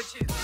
with you.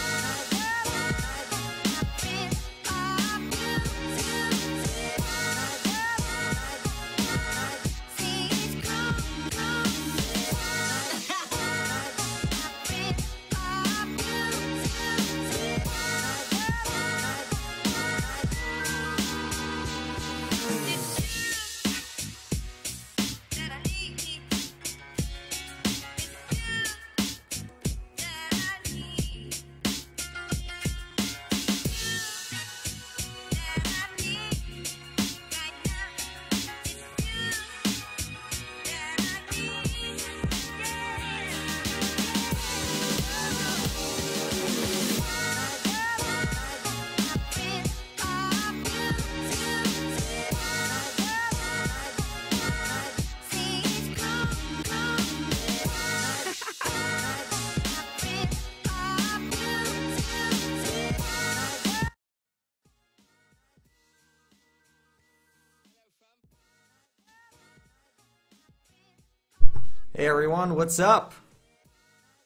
Hey everyone, what's up?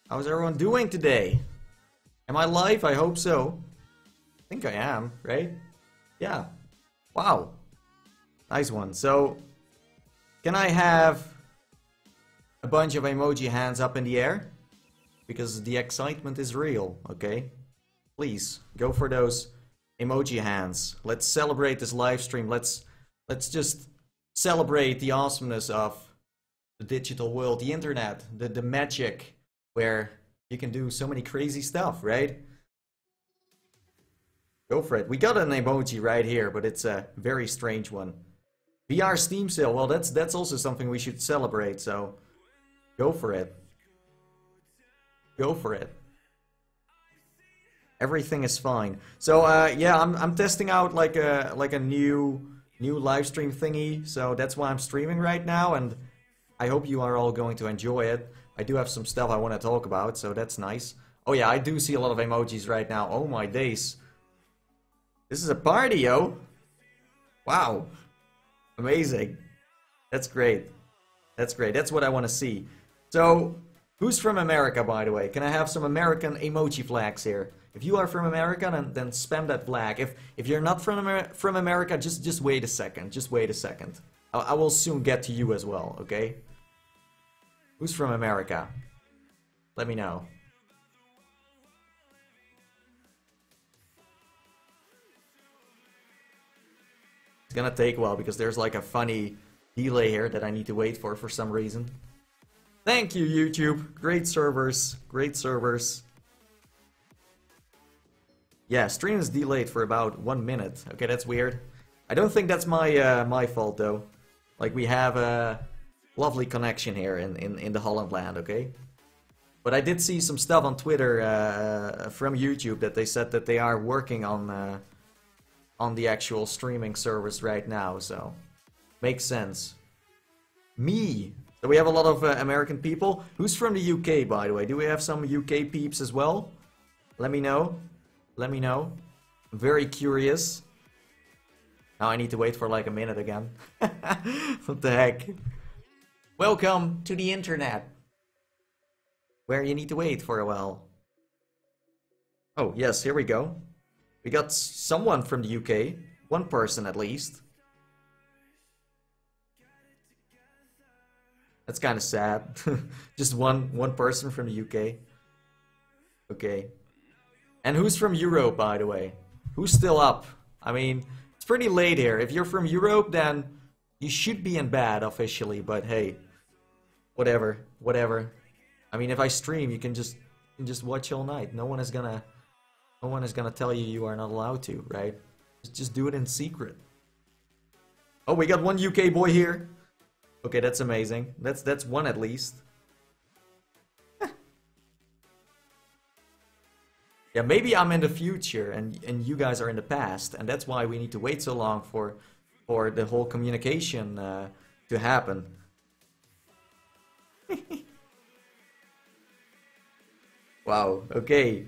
How's everyone doing today? Am I live? I hope so. I think I am, right? Yeah. Wow. Nice one. So, can I have a bunch of emoji hands up in the air? Because the excitement is real, okay? Please, go for those emoji hands. Let's celebrate this live stream. Let's just celebrate the awesomeness of the digital world, the internet, the magic where you can do so many crazy stuff, right? Go for it. We got an emoji right here, but it's a very strange one. VR Steam sale. Well, that's also something we should celebrate, so go for it. Go for it. Everything is fine. So yeah, I'm testing out like a new live stream thingy, so that's why I'm streaming right now, and I hope you are all going to enjoy it. I do have some stuff I want to talk about, so that's nice. Oh yeah, I do see a lot of emojis right now. Oh my days. This is a party, yo. Wow. Amazing. That's great. That's great. That's what I want to see. So, who's from America, by the way? Can I have some American emoji flags here? If you are from America, then spam that flag. If you're not from America, just wait a second. Just wait a second. I will soon get to you as well, okay? Who's from America? Let me know. It's gonna take a while because there's like a funny delay here that I need to wait for some reason. Thank you, YouTube. Great servers. Great servers. Yeah, stream is delayed for about 1 minute. Okay, that's weird. I don't think that's my fault though. Like, we have a lovely connection here in the Holland land, okay? But I did see some stuff on Twitter from YouTube that they said that they are working on the actual streaming service right now, so makes sense. Me. So we have a lot of American people. Who's from the UK, by the way? Do we have some UK peeps as well? Let me know. Let me know. I'm very curious. Now I need to wait for like a minute again. What the heck? Welcome to the internet, where you need to wait for a while. Oh yes, here we go. We got someone from the UK. One person at least. That's kind of sad. Just one person from the UK. Okay. And who's from Europe, by the way? Who's still up? I mean, it's pretty late here. If you're from Europe, then you should be in bed officially, but hey, whatever, whatever. I mean, if I stream, you can just watch all night. No one is gonna tell you you are not allowed to, right? Just do it in secret. Oh, we got one UK boy here. Okay, that's amazing. That's one at least. Yeah, maybe I'm in the future and you guys are in the past, and that's why we need to wait so long for the whole communication to happen. Wow, okay.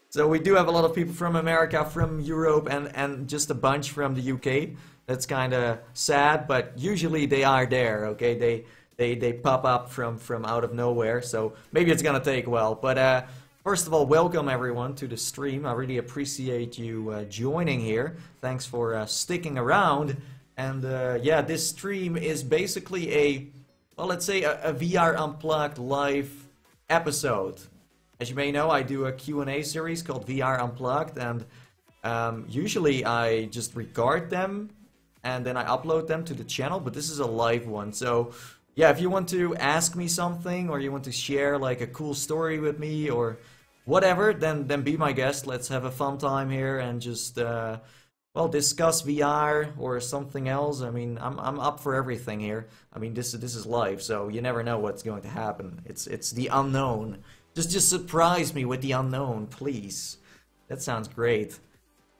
So we do have a lot of people from America, from Europe, and just a bunch from the UK. That's kind of sad, but usually they are there, okay? They pop up from out of nowhere, so maybe it's gonna take a while. But first of all, welcome everyone to the stream. I really appreciate you joining here. Thanks for sticking around. And yeah, this stream is basically a, well, let's say a VR Unplugged live episode. As you may know, I do a Q&A series called VR Unplugged, and usually I just record them and then I upload them to the channel, but this is a live one. So yeah, if you want to ask me something, or you want to share like a cool story with me or whatever, then be my guest. Let's have a fun time here and just well, discuss VR or something else. I mean, I'm up for everything here. I mean, this is live, so you never know what's going to happen. It's the unknown. Just surprise me with the unknown, please. That sounds great.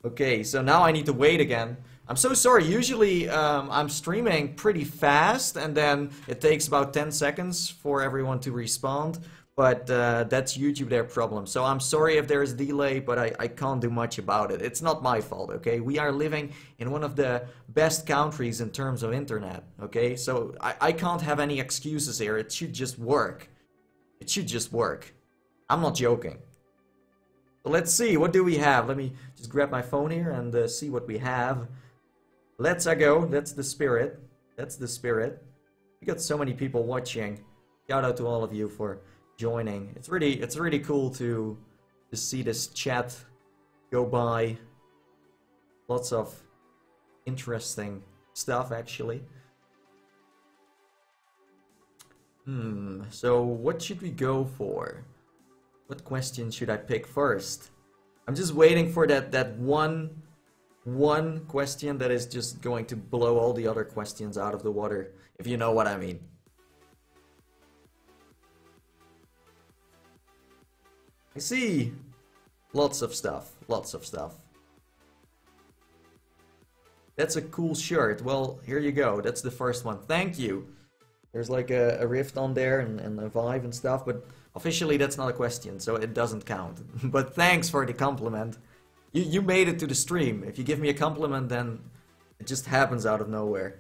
Okay, so now I need to wait again. I'm so sorry. Usually I'm streaming pretty fast, and then it takes about 10 seconds for everyone to respond. but that's YouTube their problem. So I'm sorry if there's a delay, but I can't do much about it. It's not my fault, okay? We are living in one of the best countries in terms of internet, okay? So I can't have any excuses here. It should just work. It should just work. I'm not joking. So let's see, what do we have? Let me just grab my phone here and see what we have. Let's go. That's the spirit. That's the spirit. We got so many people watching. Shout out to all of you for joining. It's really cool to see this chat go by. Lots of interesting stuff actually. So what should we go for? What question should I pick first? I'm just waiting for that one question that is just going to blow all the other questions out of the water, if you know what I mean. I see lots of stuff, lots of stuff. That's a cool shirt. Well, here you go. That's the first one. Thank you. There's like a rift on there and a Vive and stuff, but officially that's not a question, so it doesn't count. But thanks for the compliment. You made it to the stream. If you give me a compliment, then it just happens out of nowhere.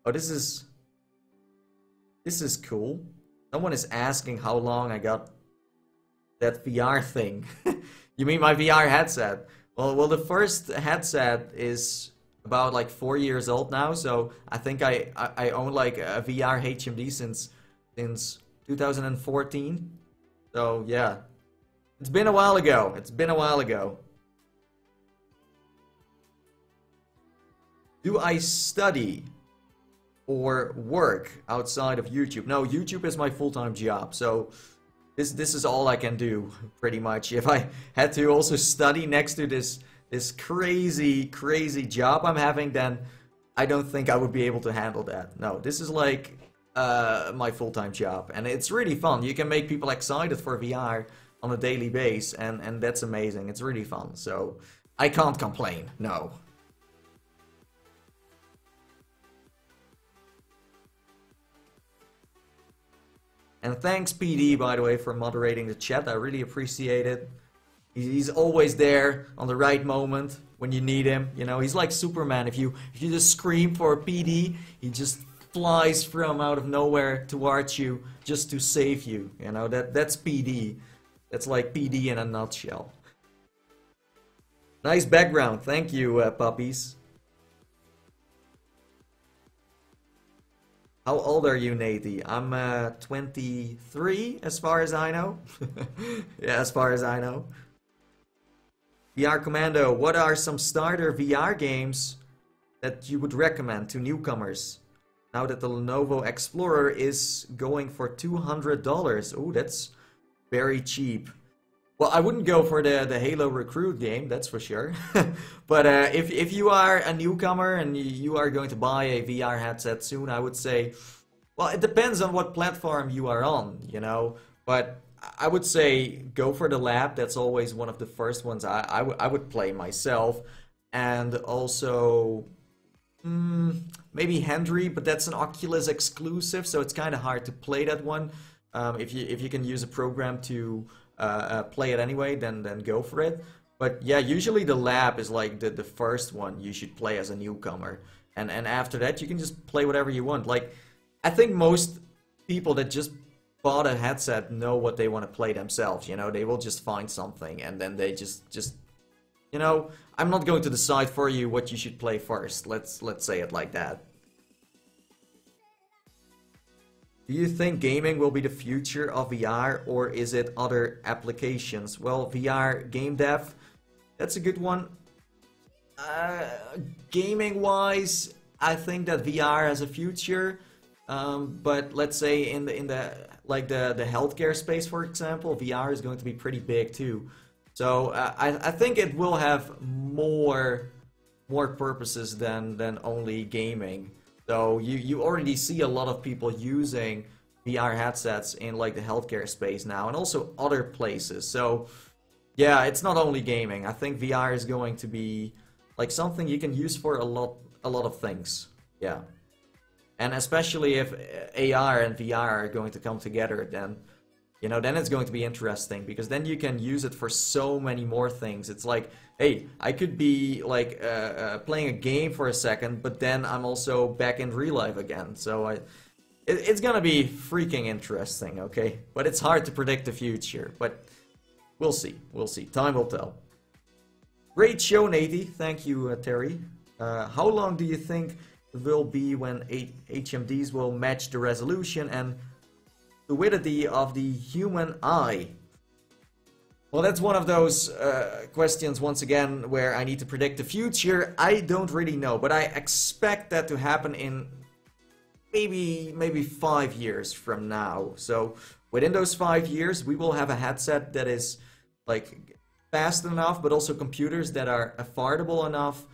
Oh, this is cool. Someone is asking how long I got that VR thing. You mean my VR headset? Well, the first headset is about like 4 years old now, so I think I own like a VR HMD since 2014. So yeah, it's been a while ago. It's been a while ago. Do I study or work outside of YouTube? No, YouTube is my full-time job, so this is all I can do pretty much. If I had to also study next to this crazy job I'm having, then I don't think I would be able to handle that. No, this is like my full-time job, and it's really fun. You can make people excited for VR on a daily basis, and that's amazing. It's really fun, so I can't complain. No. And thanks PD, by the way, for moderating the chat. I really appreciate it. He's always there on the right moment when you need him. You know, he's like Superman. If you just scream for PD, he just flies from out of nowhere towards you just to save you. You know, that's PD. That's like PD in a nutshell. Nice background. Thank you, puppies. How old are you, Nathie? I'm 23, as far as I know. Yeah, as far as I know. VR Commando, what are some starter VR games that you would recommend to newcomers? Now that the Lenovo Explorer is going for $200. Oh, that's very cheap. Well, I wouldn't go for the Halo Recruit game, that's for sure. But if you are a newcomer and you are going to buy a VR headset soon, I would say, well, it depends on what platform you are on, you know. But I would say go for the Lab. That's always one of the first ones I would play myself. And also maybe Hendry, but that's an Oculus exclusive, so it's kind of hard to play that one. If you can use a program to play it anyway, then go for it. But yeah, usually the Lab is like the first one you should play as a newcomer, and after that you can just play whatever you want. Like, I think most people that just bought a headset know what they want to play themselves. You know, they will just find something and then they just you know, I'm not going to decide for you what you should play first. Let's say it like that. Do you think gaming will be the future of VR, or is it other applications? Well, VR game dev, that's a good one. Gaming wise, I think that VR has a future, but let's say in the healthcare space, for example, VR is going to be pretty big too. So I think it will have more purposes than only gaming. So you already see a lot of people using VR headsets in like the healthcare space now, and also other places. So yeah, it's not only gaming. I think VR is going to be like something you can use for a lot of things. Yeah. And especially if AR and VR are going to come together, then, you know, then it's going to be interesting, because then you can use it for so many more things. It's like, hey, I could be like playing a game for a second, but then I'm also back in real life again. So it's gonna be freaking interesting, okay? But it's hard to predict the future, but we'll see, we'll see. Time will tell. Great show, Nathie. Thank you, Terry. How long do you think it will be when HMDs will match the resolution and fluidity of the human eye? Well, that's one of those questions, once again, where I need to predict the future. I don't really know, but I expect that to happen in maybe 5 years from now. So within those 5 years, we will have a headset that is like fast enough, but also computers that are affordable enough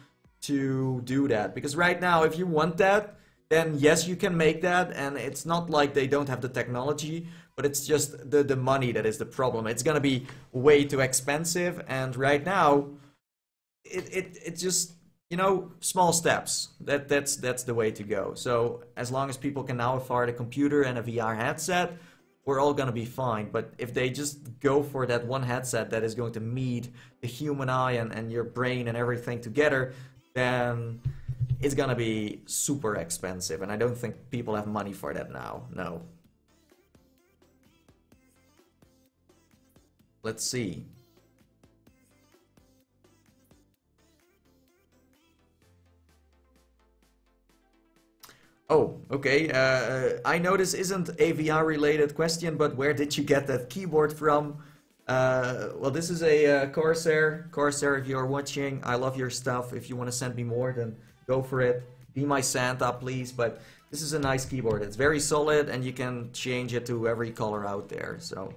to do that. Because right now, if you want that, then yes, you can make that, and it's not like they don't have the technology, but it's just the money that is the problem. It's gonna be way too expensive, and right now, it's just, you know, small steps. That's the way to go. So as long as people can now afford a computer and a VR headset, we're all gonna be fine. But if they just go for that one headset that is going to meet the human eye and your brain and everything together, then it's gonna be super expensive, and I don't think people have money for that now. No. Let's see. Oh, okay. I know this isn't a VR related question, but where did you get that keyboard from? Well, this is a Corsair. Corsair, if you're watching, I love your stuff. If you want to send me more, then go for it. Be my Santa, please. But this is a nice keyboard. It's very solid, and you can change it to every color out there. So,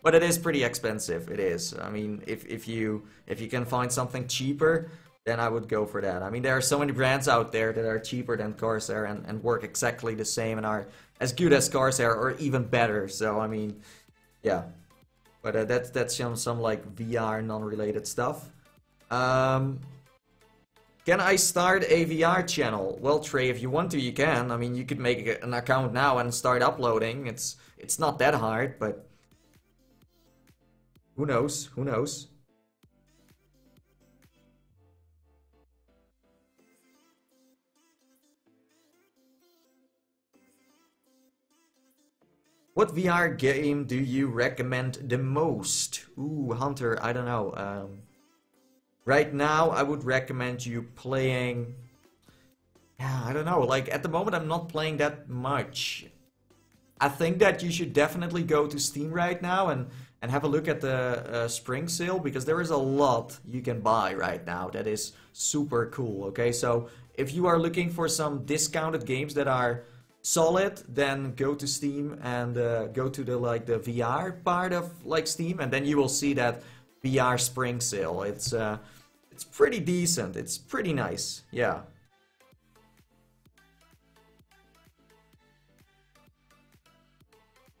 but it is pretty expensive. It is. I mean, if you can find something cheaper, then I would go for that. I mean, there are so many brands out there that are cheaper than Corsair and work exactly the same and are as good as Corsair or even better. So, I mean, yeah. But that's some like VR non-related stuff. Can I start a VR channel? Well, Trey, if you want to, you can. I mean, you could make an account now and start uploading. It's not that hard, but who knows? Who knows? What VR game do you recommend the most? Ooh, Hunter, I don't know. Right now, I would recommend you playing... Yeah, I don't know. Like, at the moment, I'm not playing that much. I think that you should definitely go to Steam right now and have a look at the spring sale, because there is a lot you can buy right now that is super cool, okay? So, if you are looking for some discounted games that are solid, then go to Steam and go to the VR part of like Steam, and then you will see that VR spring sale. It's pretty decent. It's pretty nice. Yeah.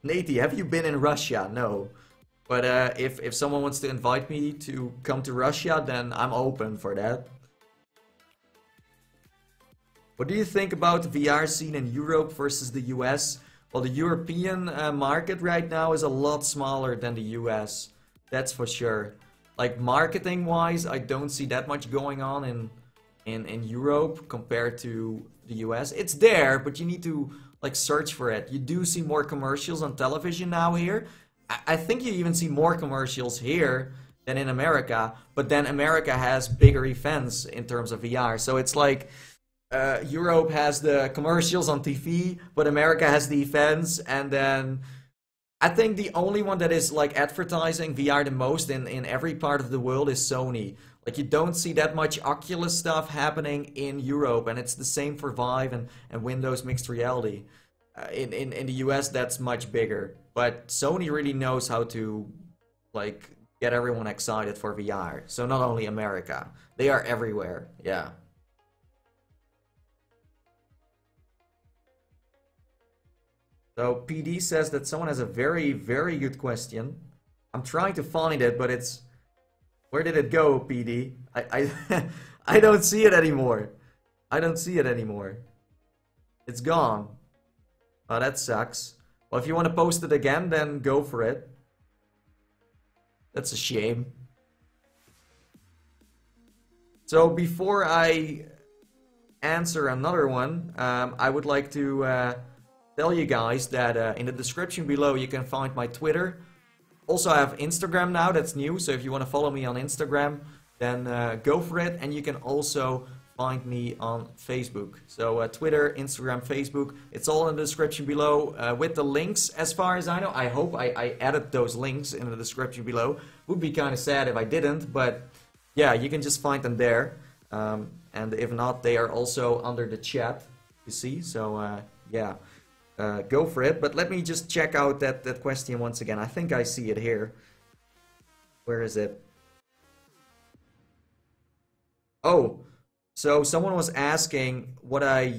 Nathie, have you been in Russia? No. But if someone wants to invite me to come to Russia, then I'm open for that. What do you think about the VR scene in Europe versus the US? Well, the European market right now is a lot smaller than the US. That's for sure. Like marketing wise, I don't see that much going on in Europe compared to the US. It's there, but you need to like search for it. You do see more commercials on television now here. I think you even see more commercials here than in America, but then America has bigger events in terms of VR. So it's like Europe has the commercials on TV, but America has the events, and then I think the only one that is like advertising VR the most in every part of the world is Sony. Like you don't see that much Oculus stuff happening in Europe, and it's the same for Vive and Windows Mixed Reality. In the US, that's much bigger, but Sony really knows how to like get everyone excited for VR. So not only America, they are everywhere. Yeah. So PD says that someone has a very, very good question. I'm trying to find it, but it's... Where did it go, PD? I don't see it anymore. I don't see it anymore. It's gone. Oh, that sucks. Well, if you want to post it again, then go for it. That's a shame. So before I answer another one, I would like to tell you guys that in the description below you can find my Twitter. Also, I have Instagram now, that's new, so if you want to follow me on Instagram, then go for it. And you can also find me on Facebook. So Twitter, Instagram, Facebook, it's all in the description below with the links as far as I know. I hope I added those links in the description below. Would be kind of sad if I didn't, but yeah, you can just find them there. And if not, they are also under the chat, you see. So yeah, go for it. But let me just check out that question once again. I think I see it here. Where is it? Oh, so someone was asking what I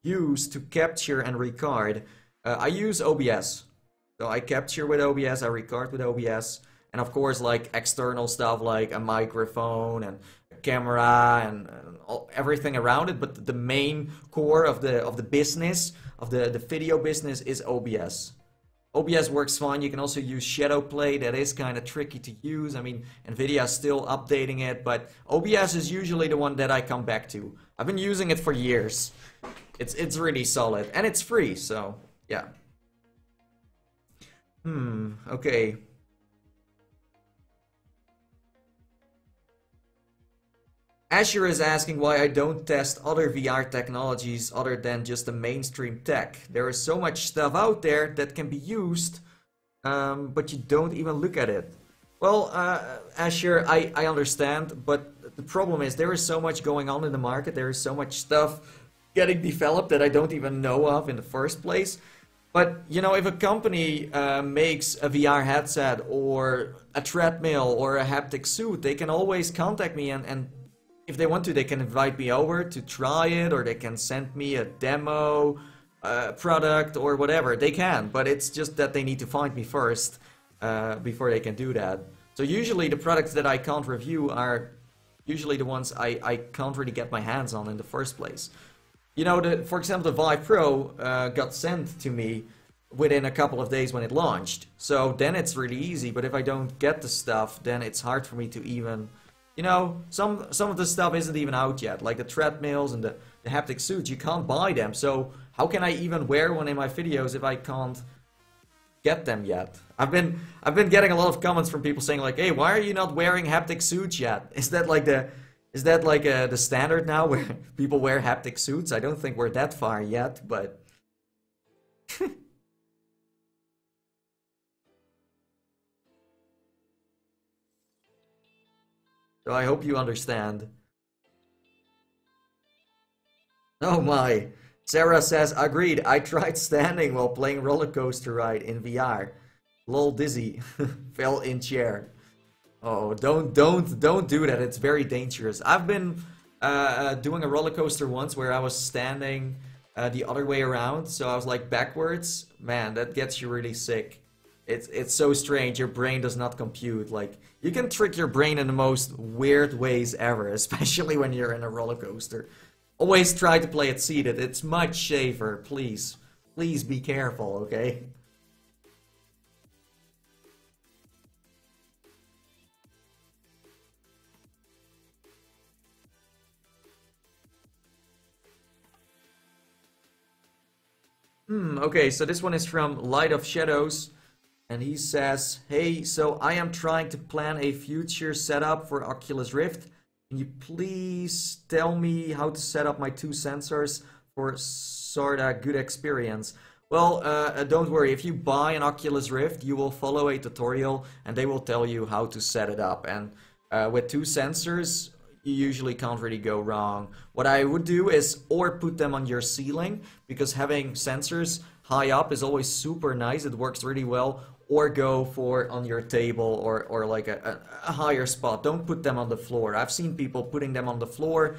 use to capture and record. I use OBS. So I capture with OBS, I record with OBS. And of course, like external stuff like a microphone and a camera and everything around it. But the main core of the business, of the video business, is OBS. OBS works fine. You can also use Shadowplay. That is kind of tricky to use. I mean, NVIDIA is still updating it, but OBS is usually the one that I come back to. I've been using it for years. It's really solid, and it's free, so yeah. Okay. Asher is asking why I don't test other VR technologies other than just the mainstream tech. There is so much stuff out there that can be used, but you don't even look at it. Well, Asher, I understand, but the problem is there is so much going on in the market. There is so much stuff getting developed that I don't even know of in the first place. But, you know, if a company makes a VR headset or a treadmill or a haptic suit, they can always contact me and if they want to, they can invite me over to try it, or they can send me a demo product or whatever. They can, but it's just that they need to find me first before they can do that. So usually the products that I can't review are usually the ones I can't really get my hands on in the first place. You know, for example, the Vive Pro got sent to me within a couple of days when it launched. So then it's really easy, but if I don't get the stuff, then it's hard for me to even... You know, some of the stuff isn't even out yet, like the treadmills and the haptic suits. You can't buy them, so how can I even wear one in my videos if I can't get them yet? I've been getting a lot of comments from people saying like, "Hey, why are you not wearing haptic suits yet?" Is that like the standard now where people wear haptic suits? I don't think we're that far yet, but. So I hope you understand. Oh my. Sarah says, agreed. I tried standing while playing roller coaster ride in VR. Lol dizzy. Fell in chair. Oh, don't do that. It's very dangerous. I've been doing a roller coaster once where I was standing the other way around. So I was like backwards. Man, that gets you really sick. It's so strange. Your brain does not compute. Like, you can trick your brain in the most weird ways ever, especially when you're in a roller coaster. Always try to play it seated. It's much safer. Please. Please be careful, okay? Okay, so this one is from Light of Shadows. And he says, hey, so I am trying to plan a future setup for Oculus Rift. Can you please tell me how to set up my two sensors for sorta good experience? Well, don't worry. If you buy an Oculus Rift, you will follow a tutorial and they will tell you how to set it up. And with two sensors, you usually can't really go wrong. What I would do is or put them on your ceiling, because having sensors high up is always super nice. It works really well. Or go for on your table or like a higher spot. Don't put them on the floor. I've seen people putting them on the floor.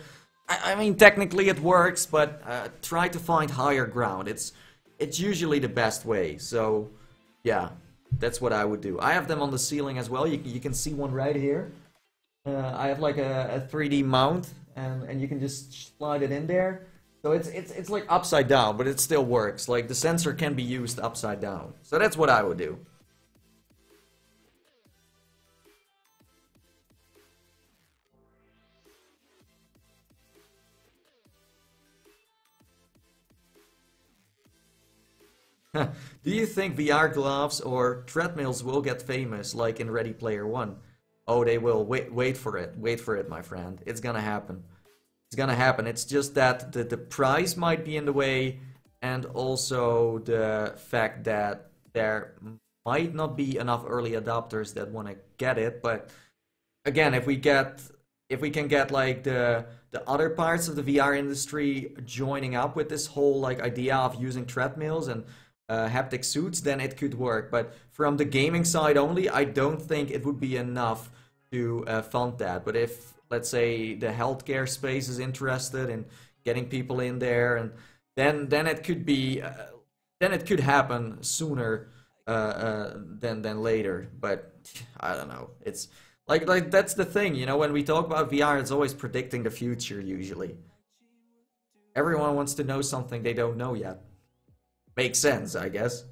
I mean, technically it works, but try to find higher ground. It's usually the best way. So yeah, that's what I would do. I have them on the ceiling as well. You can see one right here. I have like a 3D mount, and you can just slide it in there. So it's like upside down, but it still works. Like the sensor can be used upside down. So that's what I would do. Do you think VR gloves or treadmills will get famous like in Ready Player One? Oh, they will. Wait for it. Wait for it, my friend. It's gonna happen. It's gonna happen. It's just that the price might be in the way, and also the fact that there might not be enough early adopters that want to get it. But again, if we can get like the other parts of the VR industry joining up with this whole like idea of using treadmills and haptic suits, then it could work. But from the gaming side only, I don't think it would be enough to fund that. But if, let's say, the healthcare space is interested in getting people in there, and then it could be, then it could happen sooner than later. But I don't know. It's like that's the thing, you know. When we talk about VR, it's always predicting the future. Usually, everyone wants to know something they don't know yet. Makes sense, I guess.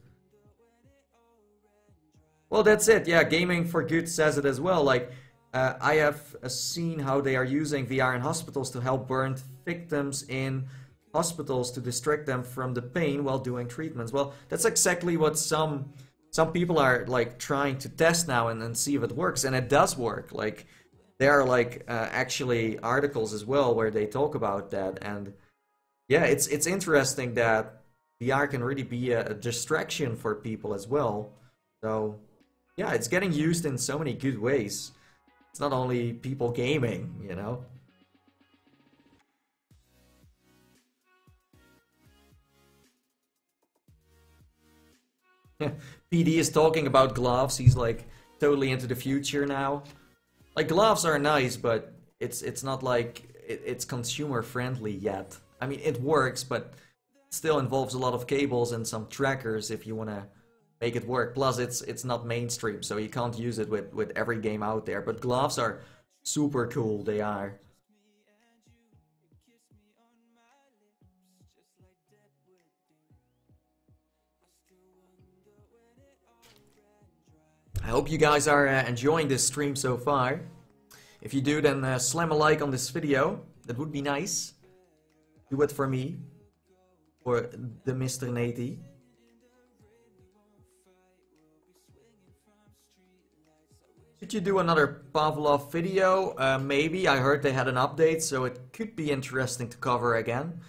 Well, that's it. Yeah, Gaming for Good says it as well. Like, I have seen how they are using VR in hospitals to help burn victims in hospitals to distract them from the pain while doing treatments. Well, that's exactly what some people are like trying to test now and see if it works, and it does work. Like, there are like actually articles as well where they talk about that, and yeah, it's interesting that VR can really be a distraction for people as well. So yeah, it's getting used in so many good ways. It's not only people gaming, you know. PD is talking about gloves. He's like totally into the future now. Like, gloves are nice, but it's not like it's consumer friendly yet. I mean, it works, but it still involves a lot of cables and some trackers if you want to make it work. Plus, it's not mainstream, so you can't use it with every game out there. But gloves are super cool. They are. I hope you guys are enjoying this stream so far. If you do, then slam a like on this video. That would be nice. Do it for me. For the Mr. Nathie. Should you do another Pavlov video? Maybe. I heard they had an update, so it could be interesting to cover again.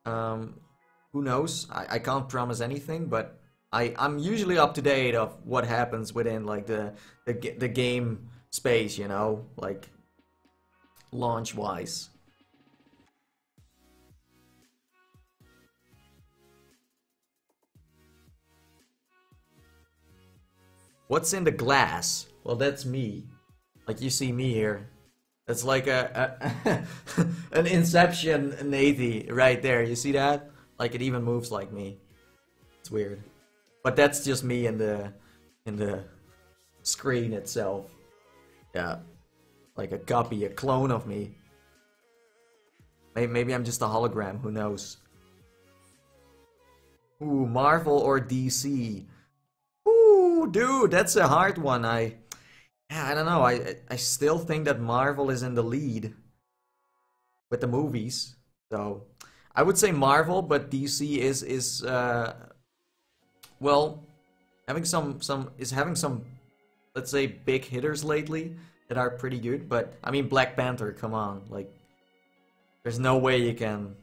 Who knows? I can't promise anything, but I'm usually up to date of what happens within like the game space, you know, like launch wise. What's in the glass? Well, that's me. Like, you see me here. That's like a an Inception Nathie right there. You see that? Like, it even moves like me. It's weird. But that's just me in the screen itself. Yeah. Like a copy, a clone of me. Maybe I'm just a hologram, who knows? Ooh, Marvel or DC? Ooh, dude, that's a hard one. I don't know. I still think that Marvel is in the lead with the movies. So I would say Marvel, but DC is well, having some let's say big hitters lately that are pretty good. But I mean, Black Panther, come on, like there's no way you can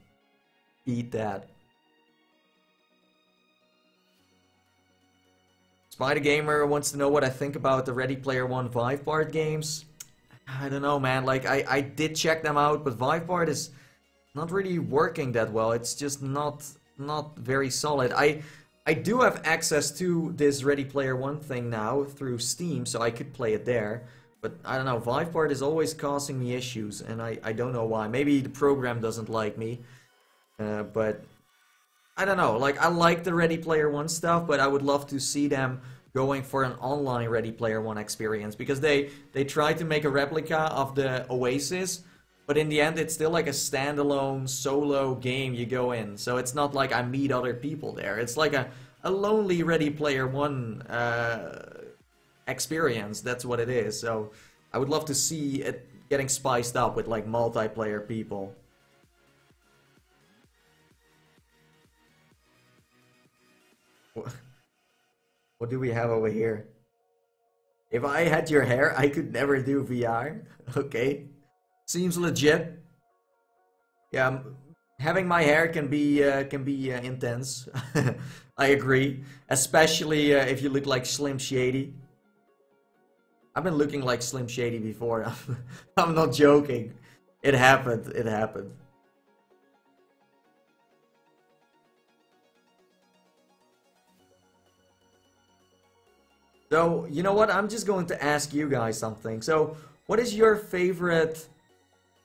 beat that. Spider Gamer wants to know what I think about the Ready Player One Vive Part games. I don't know, man. Like, I did check them out, but Vive Part is not really working that well. It's just not very solid. I do have access to this Ready Player One thing now through Steam, so I could play it there. But I don't know, Vive Part is always causing me issues, and I don't know why. Maybe the program doesn't like me, but I don't know. Like, I like the Ready Player One stuff, but I would love to see them going for an online Ready Player One experience, because they tried to make a replica of the Oasis, but in the end it's still like a standalone solo game you go in. So it's not like I meet other people there. It's like a lonely Ready Player One experience. That's what it is. So I would love to see it getting spiced up with like multiplayer people. What do we have over here? If I had your hair, I could never do VR. Okay. Seems legit. Yeah, having my hair can be intense. I agree. Especially if you look like Slim Shady. I've been looking like Slim Shady before. I'm not joking. It happened. It happened. So, you know what? I'm just going to ask you guys something. So, what is your favorite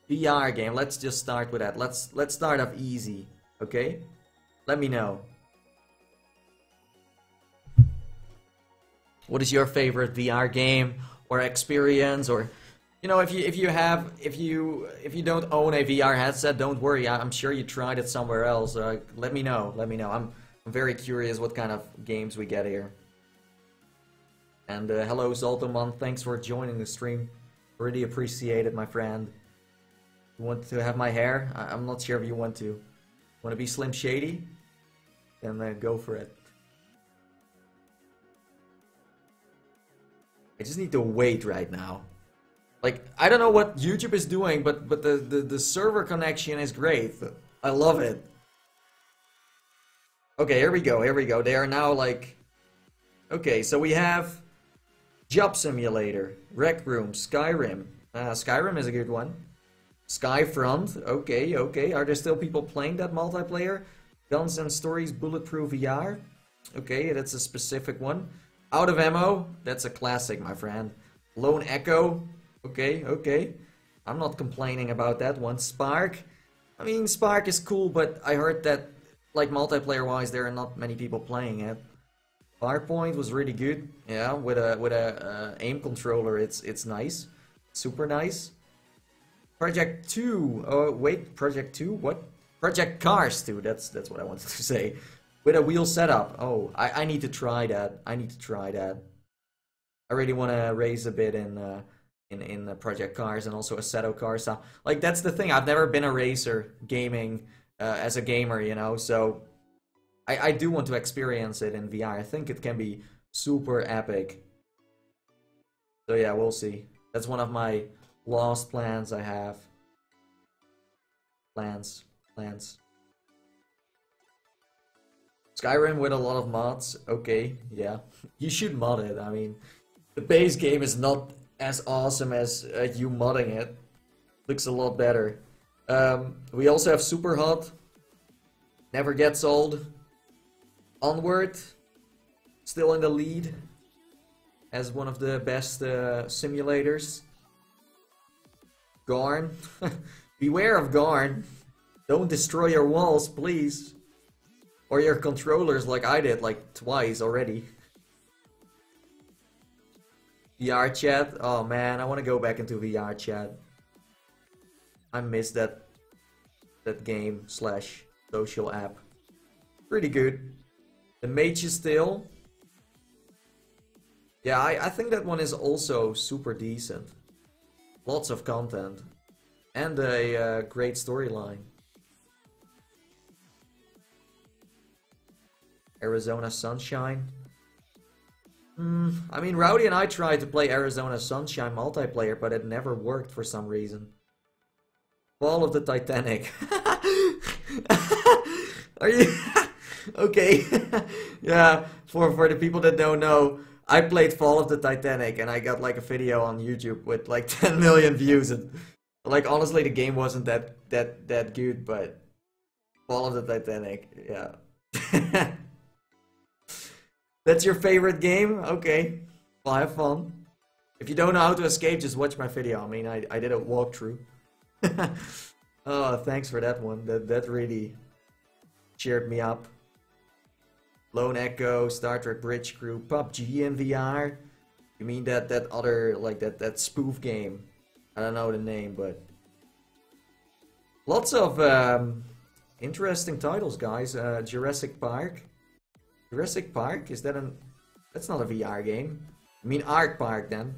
VR game? Let's just start with that. Let's start off easy, okay? Let me know. What is your favorite VR game or experience? Or, you know, if you don't own a VR headset, don't worry. I'm sure you tried it somewhere else. Let me know. Let me know. I'm very curious what kind of games we get here. And hello Zoltoman, thanks for joining the stream. Really appreciate it, my friend. You want to have my hair? I'm not sure if you want to. Want to be Slim Shady? Then go for it. I just need to wait right now. Like, I don't know what YouTube is doing, but the server connection is great. I love it. Okay, here we go, here we go. They are now like... Okay, so we have... Job Simulator, Rec Room, Skyrim. Skyrim is a good one. Skyfront, okay, okay. Are there still people playing that multiplayer? Guns and Stories, Bulletproof VR. Okay, that's a specific one. Out of Ammo, that's a classic, my friend. Lone Echo, okay, okay. I'm not complaining about that one. Spark, I mean, Spark is cool, but I heard that, like, multiplayer-wise, there are not many people playing it. Farpoint was really good, yeah. With a aim controller, it's nice, super nice. Project 2, oh wait, Project 2, what? Project Cars 2, that's what I wanted to say. With a wheel setup, oh, I need to try that. I need to try that. I really want to race a bit in Project Cars and also Assetto Corsa. Like, that's the thing. I've never been a racer gaming as a gamer, you know, so. I do want to experience it in VR. I think it can be super epic. So yeah, we'll see. That's one of my lost plans I have. Plans. Skyrim with a lot of mods. Okay, yeah. You should mod it. I mean, the base game is not as awesome as you modding it. Looks a lot better. We also have Super Hot. Never gets old. Onward, still in the lead as one of the best simulators. Garn, beware of Garn. Don't destroy your walls, please. Or your controllers like I did, like twice already. VR chat, oh man, I want to go back into VR chat. I miss that game / social app. Pretty good. The Mage's Tale. Yeah, I think that one is also super decent. Lots of content. And a great storyline. Arizona Sunshine. I mean, Rowdy and I tried to play Arizona Sunshine multiplayer, but it never worked for some reason. Fall of the Titanic. Are you... Okay, yeah, for the people that don't know, I played Fall of the Titanic and I got like a video on YouTube with like 10 million views and like honestly the game wasn't that good, but Fall of the Titanic, yeah. That's your favorite game? Okay, well have fun. If you don't know how to escape, just watch my video. I mean, I did a walkthrough. Oh, thanks for that one. That really cheered me up. Lone Echo, Star Trek Bridge Crew, PUBG in VR. You mean that other, like that spoof game? I don't know the name, but Lots of interesting titles, guys. Jurassic Park. Jurassic Park, is that an... That's not a VR game. I mean Art Park then.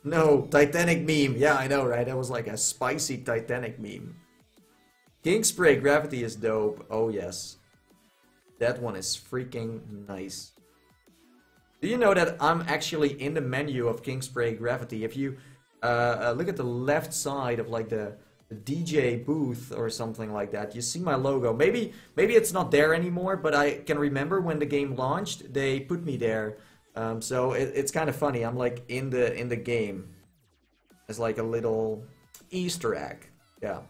No, Titanic meme. Yeah, I know, right? That was like a spicy Titanic meme. Kingspray Gravity is dope. Oh, yes. That one is freaking nice. Do you know that I'm actually in the menu of Kingspray Gravity? If you look at the left side of like the DJ booth or something like that, you see my logo. Maybe it's not there anymore, but I can remember when the game launched, they put me there. So it's kind of funny. I'm like in the game as like a little Easter egg. Yeah.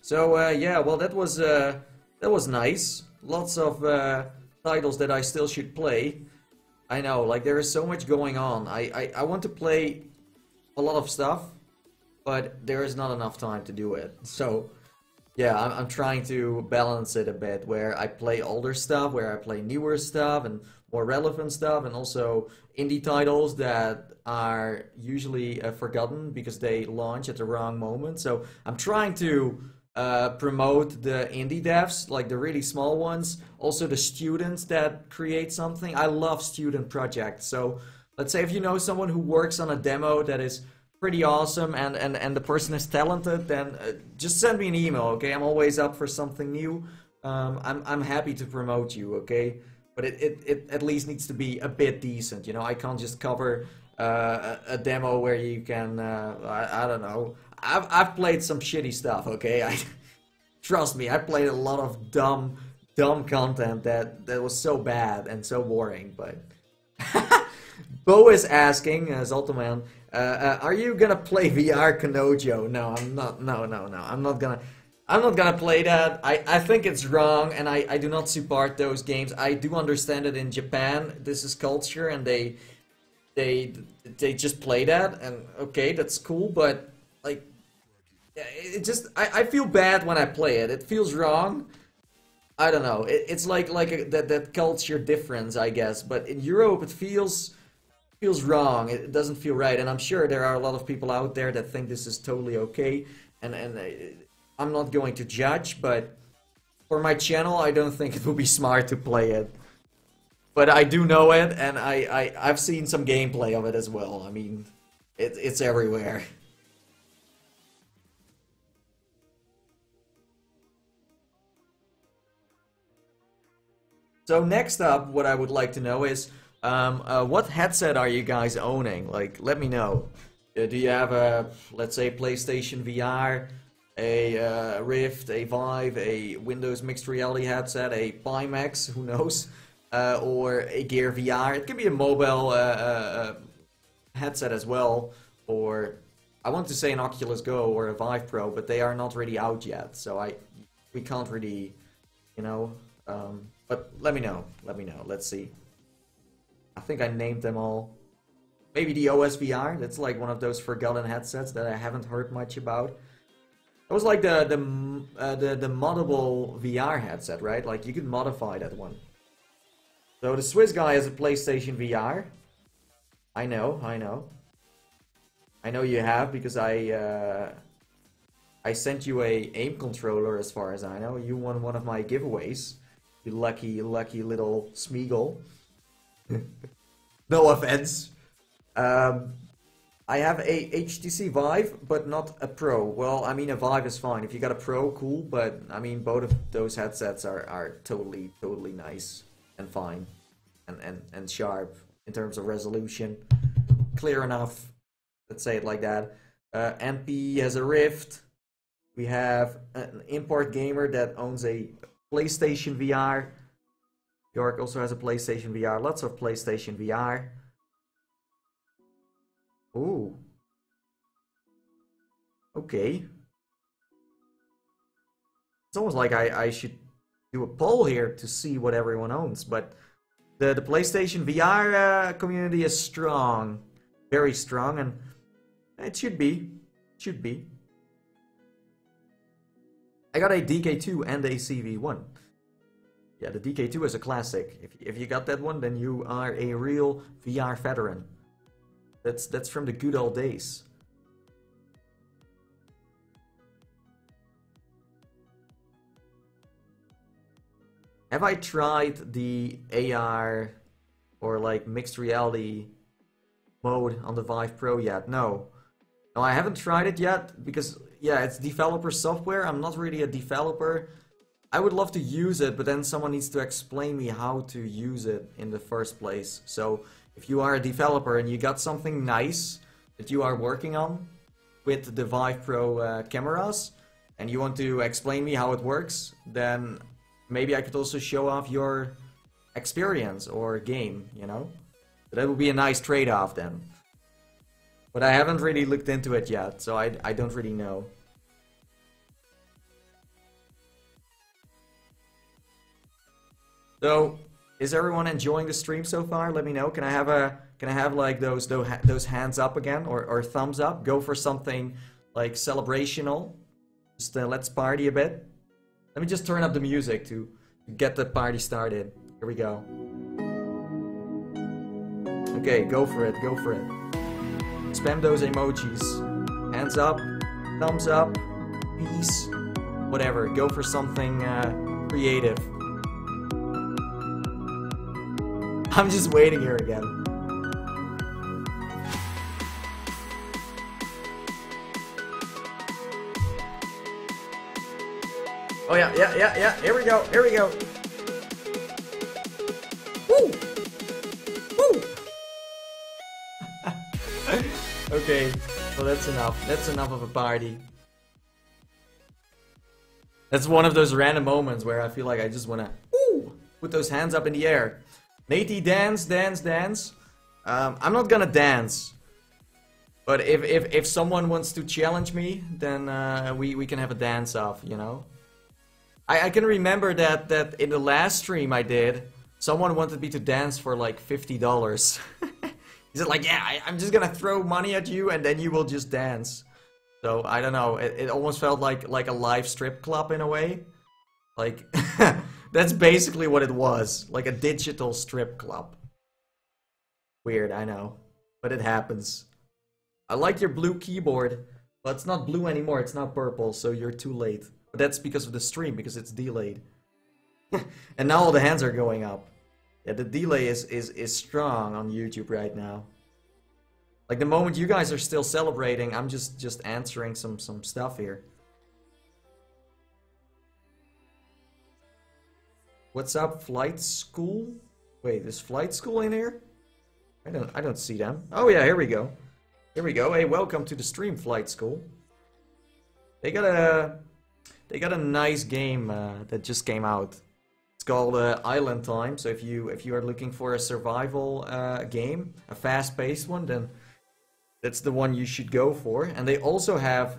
So yeah, well that was nice. Lots of titles that I still should play. I know, like there is so much going on. I want to play a lot of stuff, but there is not enough time to do it. So yeah, I'm trying to balance it a bit, where I play older stuff, where I play newer stuff and more relevant stuff, and also indie titles that are usually forgotten because they launch at the wrong moment. So I'm trying to promote the indie devs, like the really small ones, also the students that create something. I love student projects. So let's say if you know someone who works on a demo that is pretty awesome and the person is talented, then just send me an email, okay? I'm always up for something new. I'm happy to promote you, okay? But it at least needs to be a bit decent, you know? I can't just cover a demo where you can, I don't know. I've played some shitty stuff, okay? Trust me, I played a lot of dumb content that was so bad and so boring, but... Bo is asking, Zoltoman, are you gonna play VR Kanojo? No, I'm not. No. I'm not gonna play that. I think it's wrong, and I do not support those games. I do understand that in Japan this is culture, and they just play that, and okay, that's cool. But like, it just I feel bad when I play it. It feels wrong. I don't know. It's like that culture difference, I guess. But in Europe, it feels wrong. It doesn't feel right, and I'm sure there are a lot of people out there that think this is totally okay, and I'm not going to judge, but for my channel I don't think it would be smart to play it. But I do know it, and I've seen some gameplay of it as well. I mean, it's everywhere. So next up, what I would like to know is what headset are you guys owning? Like, let me know. Do you have a, let's say, PlayStation VR, a Rift, a Vive, a Windows mixed reality headset, a Pimax, who knows, or a Gear VR? It could be a mobile headset as well, or I want to say an Oculus Go or a Vive Pro, but they are not really out yet, so we can't really, you know. But let me know. Let's see. I think I named them all. Maybe the OS VR. That's like one of those forgotten headsets that I haven't heard much about. It was like the moddable VR headset, right? Like you could modify that one. So the Swiss guy has a PlayStation VR. I know you have, because I sent you a aim controller, as far as I know. You won one of my giveaways. You lucky little Smeagol. No offense. I have a HTC Vive, but not a Pro. Well, I mean, a Vive is fine. If you got a Pro, cool. But I mean, both of those headsets are totally nice and fine, and sharp in terms of resolution, clear enough. Let's say it like that. MP has a Rift. We have an import gamer that owns a PlayStation VR. York also has a PlayStation VR. Lots of PlayStation VR. Ooh. Okay. It's almost like I should do a poll here to see what everyone owns, but the PlayStation VR community is strong. Very strong, and it should be. I got a DK2 and a CV1. Yeah, the DK2 is a classic. If you got that one, then you are a real VR veteran. That's from the good old days. Have I tried the AR or like mixed reality mode on the Vive Pro yet? No. No, I haven't tried it yet because, yeah, it's developer software. I'm not really a developer. I would love to use it, but then someone needs to explain me how to use it in the first place. So if you are a developer and you got something nice that you are working on with the Vive Pro cameras and you want to explain me how it works, then maybe I could also show off your experience or game, you know? But that would be a nice trade-off then. But I haven't really looked into it yet, so I don't really know. So, is everyone enjoying the stream so far? Let me know. Can I have like those hands up again or thumbs up? Go for something like celebrational. Just let's party a bit. Let me just turn up the music to get the party started. Here we go. Okay, go for it, go for it. Spam those emojis. Hands up, thumbs up, peace, whatever. Go for something creative. I'm just waiting here again. Oh yeah. Here we go. Woo! Woo! Okay, well that's enough. That's enough of a party. That's one of those random moments where I feel like I just wanna put those hands up in the air. Nathie, dance. I'm not gonna dance. But if someone wants to challenge me, then we can have a dance off, you know? I can remember that in the last stream I did, someone wanted me to dance for like $50. He said like, yeah, I'm just gonna throw money at you and then you will just dance. So I don't know, it almost felt like a live strip club in a way. Like, that's basically what it was, like a digital strip club. Weird, I know, but it happens. I like your blue keyboard, but it's not blue anymore, it's now purple, so you're too late. But that's because of the stream, because it's delayed. And now all the hands are going up. Yeah, the delay is strong on YouTube right now. Like the moment you guys are still celebrating, I'm just answering some stuff here. What's up, Flight School? Wait, there's Flight School in here? I don't see them. Oh yeah, here we go. Here we go. Hey, welcome to the stream, Flight School. They got a nice game that just came out. It's called Island Time. So if you are looking for a survival game, a fast-paced one, then that's the one you should go for. And they also have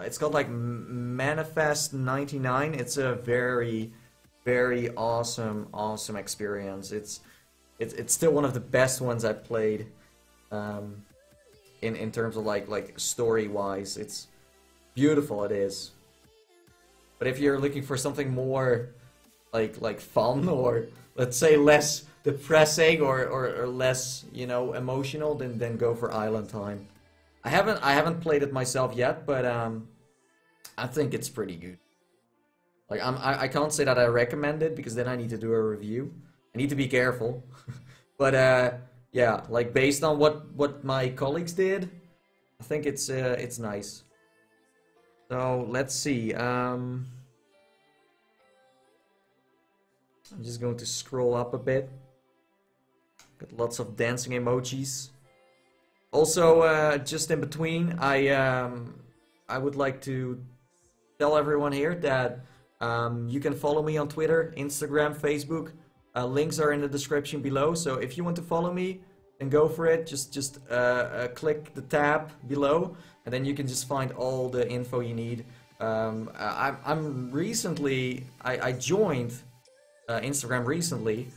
it's called like Manifest 99. It's a very awesome experience. It's still one of the best ones I've played in terms of like story wise. It's beautiful, it is. But if you're looking for something more like fun, or let's say less depressing or less, you know, emotional, then go for Island Time. I haven't played it myself yet, but I think it's pretty good. Like I can't say that I recommend it because then I need to do a review. I need to be careful. But yeah, like based on what my colleagues did, I think it's nice. So let's see. I'm just going to scroll up a bit. Got lots of dancing emojis. Also, just in between, I would like to tell everyone here that you can follow me on Twitter, Instagram, Facebook. Links are in the description below. So if you want to follow me, then go for it. Just click the tab below, and then you can just find all the info you need. I joined Instagram recently,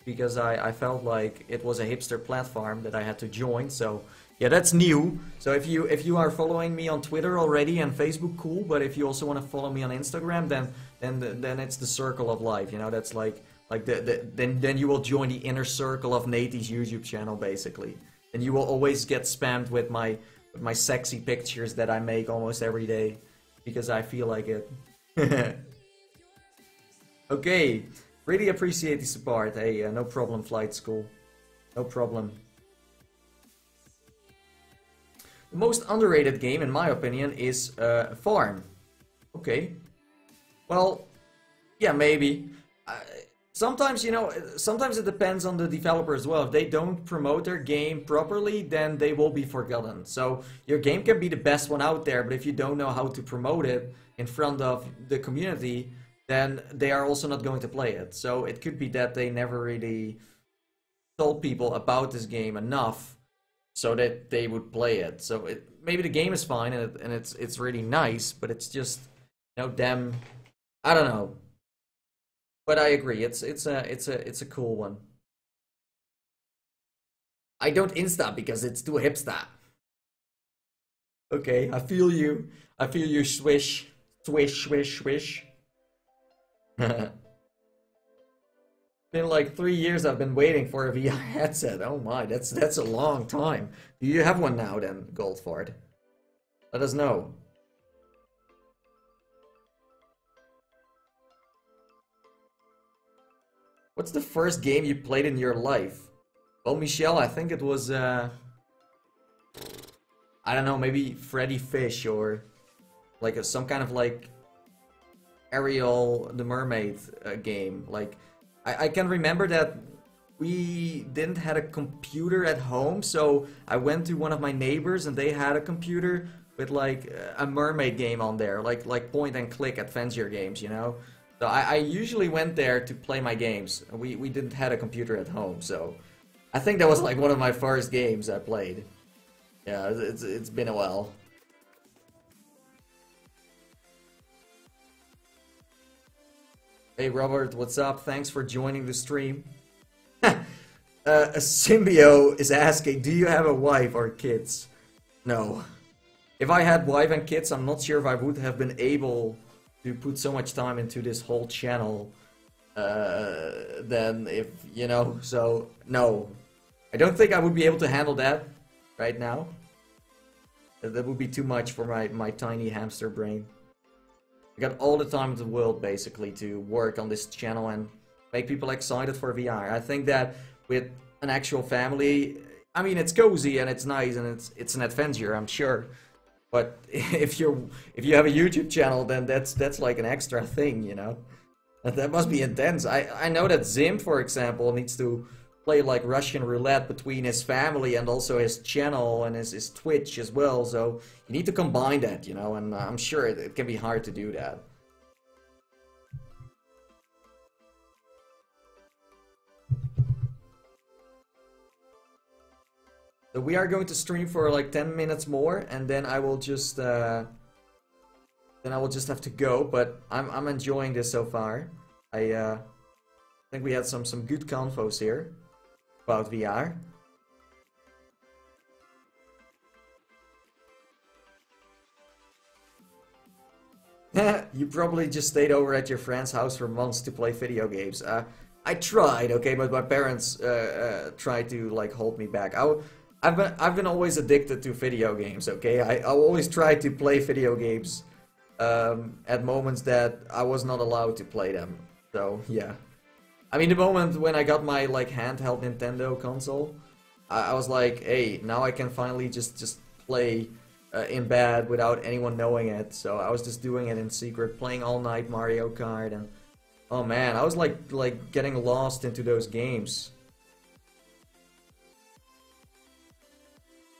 because I felt like it was a hipster platform that I had to join. So yeah, that's new. So if you are following me on Twitter already and Facebook, cool. But if you also want to follow me on Instagram, then it's the circle of life. You know, that's like then you will join the inner circle of Nathie's YouTube channel basically, and you will always get spammed with my sexy pictures that I make almost every day because I feel like it. Okay, really appreciate the support. Hey, no problem, Flight School. No problem. The most underrated game, in my opinion, is Farm. Okay. Well, yeah, maybe. Sometimes, you know, sometimes it depends on the developer as well. If they don't promote their game properly, then they will be forgotten. So your game can be the best one out there, but if you don't know how to promote it in front of the community, then they are also not going to play it. So it could be that they never really told people about this game enough so that they would play it. So maybe the game is fine and it's really nice, but it's just, you know, them. I don't know. But I agree, it's a cool one. I don't Insta because it's too hipster. Okay, I feel you. I feel you, swish, swish, swish, swish. Been like 3 years I've been waiting for a VR headset. Oh my, that's a long time. Do you have one now then, Goldford? Let us know. What's the first game you played in your life? Well, Michelle, I think it was I don't know, maybe Freddy Fish or like some kind of like Ariel the Mermaid game. Like I can remember that we didn't have a computer at home, so I went to one of my neighbors and they had a computer with like a mermaid game on there, like point and click adventure games, you know. So I usually went there to play my games. We didn't have a computer at home, so I think that was like one of my first games I played. Yeah, it's been a while. Hey Robert, what's up? Thanks for joining the stream. A Symbio is asking, do you have a wife or kids? No. If I had wife and kids, I'm not sure if I would have been able to put so much time into this whole channel then if, you know, so no. I don't think I would be able to handle that right now. That would be too much for my tiny hamster brain. I got all the time in the world basically to work on this channel and make people excited for VR. I think that with an actual family, I mean, it's cozy and it's nice and it's an adventure, I'm sure. But if you have a YouTube channel, then that's like an extra thing, you know. That must be intense. I know that Zim, for example, needs to play like Russian roulette between his family and also his channel and his Twitch as well. So you need to combine that, you know, and I'm sure it can be hard to do that. So we are going to stream for like 10 minutes more, and then I will just have to go. But I'm enjoying this so far. I think we had some good convos here about VR. You probably just stayed over at your friend's house for months to play video games. I tried, okay, but my parents tried to like hold me back. I've been always addicted to video games, okay? I always tried to play video games at moments that I was not allowed to play them. So yeah, I mean the moment when I got my like handheld Nintendo console, I was like, hey, now I can finally just play in bed without anyone knowing it. So I was just doing it in secret, playing all night Mario Kart, and oh man, I was like getting lost into those games.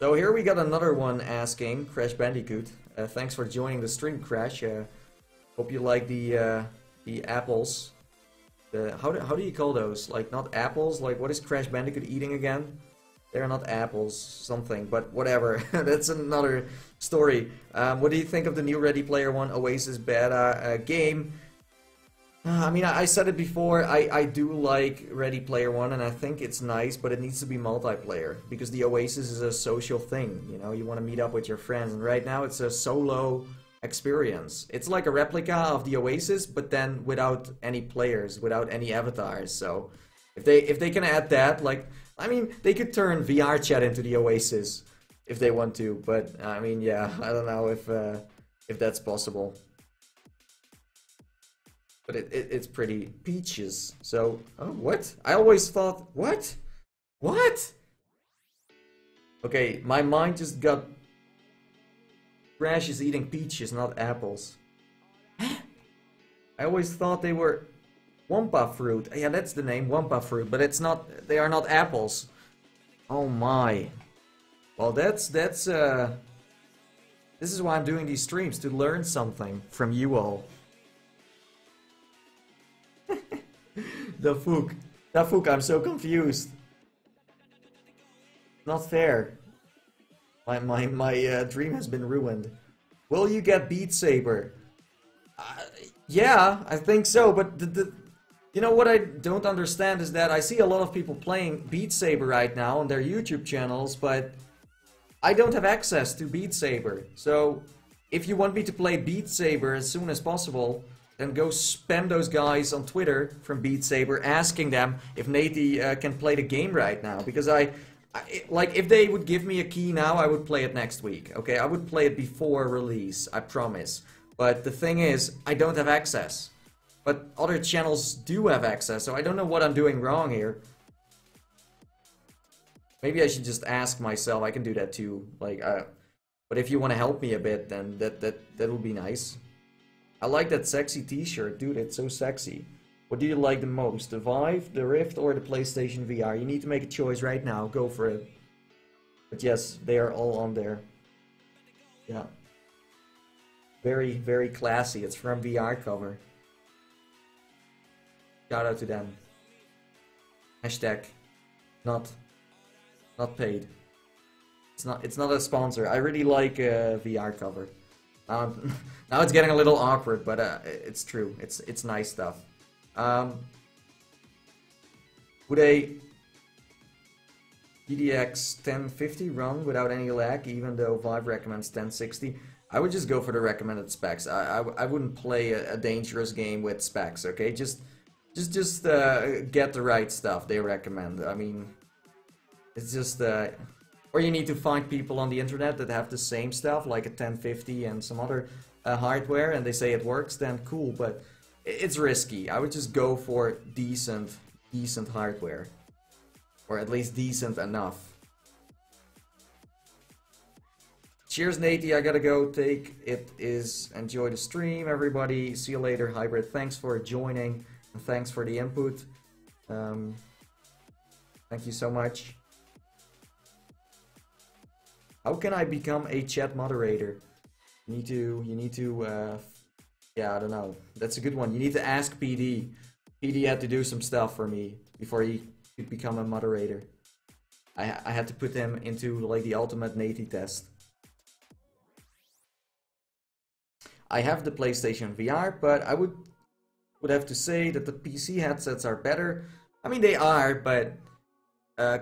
So here we got another one asking, Crash Bandicoot. Thanks for joining the stream, Crash. Hope you like the apples. How do you call those? Like not apples? Like what is Crash Bandicoot eating again? They're not apples, something, but whatever. That's another story. What do you think of the new Ready Player One Oasis beta game? I mean, I said it before, I do like Ready Player One, and I think it's nice, but it needs to be multiplayer, because the Oasis is a social thing, you know, you want to meet up with your friends, and right now it's a solo experience. It's like a replica of the Oasis, but then without any players, without any avatars, so if they can add that, like, I mean, they could turn VR chat into the Oasis, if they want to, but, I mean, yeah, I don't know if that's possible. But it's pretty peaches. So, oh, what? I always thought, what? What? Okay, my mind just got... Crash is eating peaches, not apples. I always thought they were Wampa fruit. Yeah, that's the name, Wampa fruit. But it's not, they are not apples. Oh my. Well, this is why I'm doing these streams, to learn something from you all. The Fook, I'm so confused. Not fair. My dream has been ruined. Will you get Beat Saber? Yeah, I think so, but you know what I don't understand is that I see a lot of people playing Beat Saber right now on their YouTube channels, but I don't have access to Beat Saber. So if you want me to play Beat Saber as soon as possible, then go spam those guys on Twitter from Beat Saber, asking them if Nathie can play the game right now. Because like, if they would give me a key now, I would play it next week. Okay, I would play it before release, I promise. But the thing is, I don't have access. But other channels do have access, so I don't know what I'm doing wrong here. Maybe I should just ask myself. I can do that too. Like, but if you want to help me a bit, then that would be nice. I like that sexy t-shirt, dude, it's so sexy. What do you like the most, the Vive, the Rift, or the PlayStation VR? You need to make a choice right now, go for it. But yes, they are all on there. Yeah. Very, very classy, it's from VR cover. Shout out to them. Hashtag not paid. It's not a sponsor. I really like VR cover. Now it's getting a little awkward, but it's true. It's nice stuff. Would a GTX 1050 run without any lag, even though Vive recommends 1060? I would just go for the recommended specs. I wouldn't play a dangerous game with specs. Okay, just get the right stuff they recommend. I mean, it's just or you need to find people on the internet that have the same stuff, like a 1050 and some other hardware, and they say it works, then cool, but it's risky. I would just go for decent hardware. Or at least decent enough. Cheers, Nathie, I gotta go take it is. Enjoy the stream, everybody. See you later, Hybrid. Thanks for joining, and thanks for the input. Thank you so much. How can I become a chat moderator? You need to, yeah, I don't know. That's a good one. You need to ask PD. PD had to do some stuff for me before he could become a moderator. I had to put him into, like, the ultimate Nathie test. I have the PlayStation VR, but I would have to say that the PC headsets are better. I mean, they are, but